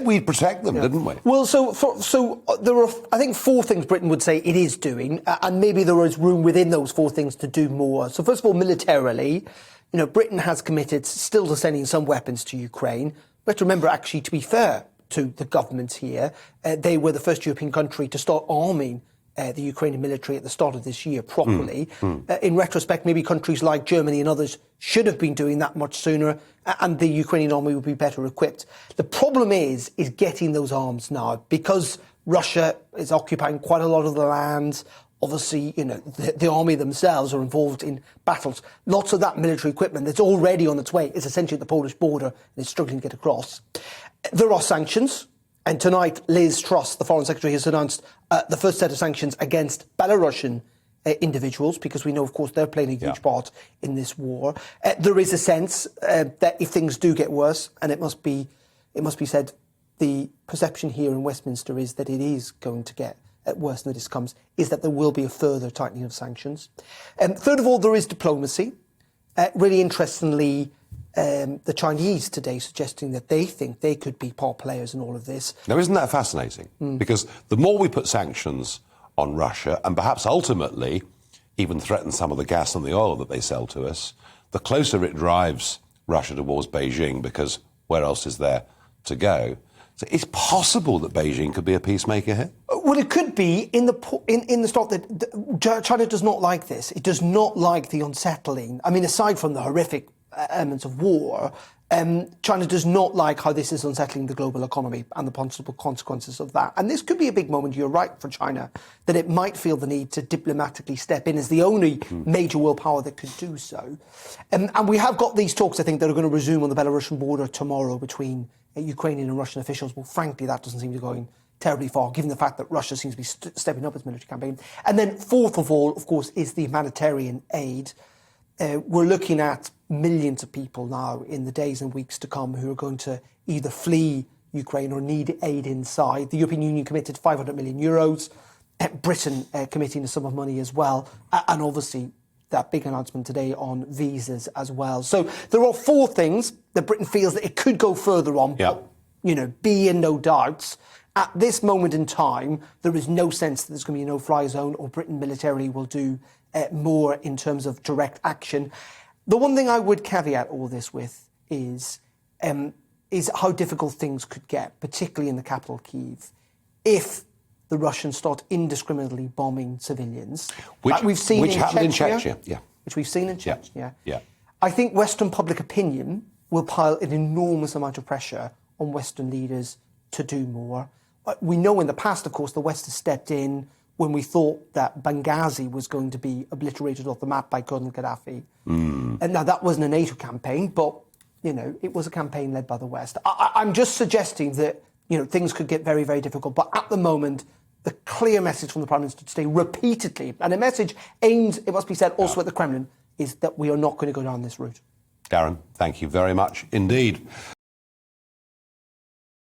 said we'd protect them, didn't we? Well, so there are, I think, 4 things Britain would say it is doing, and maybe there is room within those 4 things to do more. So first of all, militarily, Britain has committed still to sending some weapons to Ukraine. But remember, actually, to be fair to the government here, they were the first European country to start arming the Ukrainian military at the start of this year properly. In retrospect, maybe countries like Germany and others should have been doing that much sooner, and the Ukrainian army would be better equipped. The problem is getting those arms now, because Russia is occupying quite a lot of the land. Obviously, the army themselves are involved in battles. Lots of that military equipment that's already on its way is essentially at the Polish border and is struggling to get across. There are sanctions. And tonight, Liz Truss, the Foreign Secretary, has announced the first set of sanctions against Belarusian individuals, because we know, of course, they're playing a huge part in this war. There is a sense that if things do get worse, and it must be said, the perception here in Westminster is that it is going to get worse than this comes, is that there will be a further tightening of sanctions. Third of all, there is diplomacy. Really interestingly, the Chinese today suggesting that they think they could be part players in all of this. Now, isn't that fascinating? Because the more we put sanctions on Russia, and perhaps ultimately even threaten some of the gas and the oil that they sell to us, the closer it drives Russia towards Beijing, because where else is there to go? So it's possible that Beijing could be a peacemaker here? Well, it could be in the start that China does not like this. It does not like the unsettling. I mean, aside from the horrific elements of war, China does not like how this is unsettling the global economy and the possible consequences of that. And this could be a big moment, you're right, for China, that it might feel the need to diplomatically step in as the only major world power that could do so. And we have got these talks, I think, that are going to resume on the Belarusian border tomorrow between Ukrainian and Russian officials. Well, frankly, that doesn't seem to be going terribly far, given the fact that Russia seems to be stepping up its military campaign. And then fourth of all, of course, is the humanitarian aid. We're looking at millions of people now in the days and weeks to come who are going to either flee Ukraine or need aid inside. The European Union committed 500 million euros, Britain committing a sum of money as well, and obviously that big announcement today on visas as well. So there are 4 things that Britain feels that it could go further on, but, be in no doubts. At this moment in time, there is no sense that there's going to be a no-fly zone, or Britain militarily will do more in terms of direct action. The one thing I would caveat all this with is how difficult things could get, particularly in the capital, Kyiv, if the Russians start indiscriminately bombing civilians. Which we've seen which happened in Chechnya. Which we've seen in Chechnya. Yeah. I think Western public opinion will pile an enormous amount of pressure on Western leaders to do more. We know in the past, of course, the West has stepped in when we thought that Benghazi was going to be obliterated off the map by Colonel Gaddafi. And now that wasn't a NATO campaign, but, it was a campaign led by the West. I'm just suggesting that, things could get very, very difficult. But at the moment, the clear message from the Prime Minister today repeatedly, and a message aimed, it must be said, also at the Kremlin, is that we are not going to go down this route. Darren, thank you very much indeed.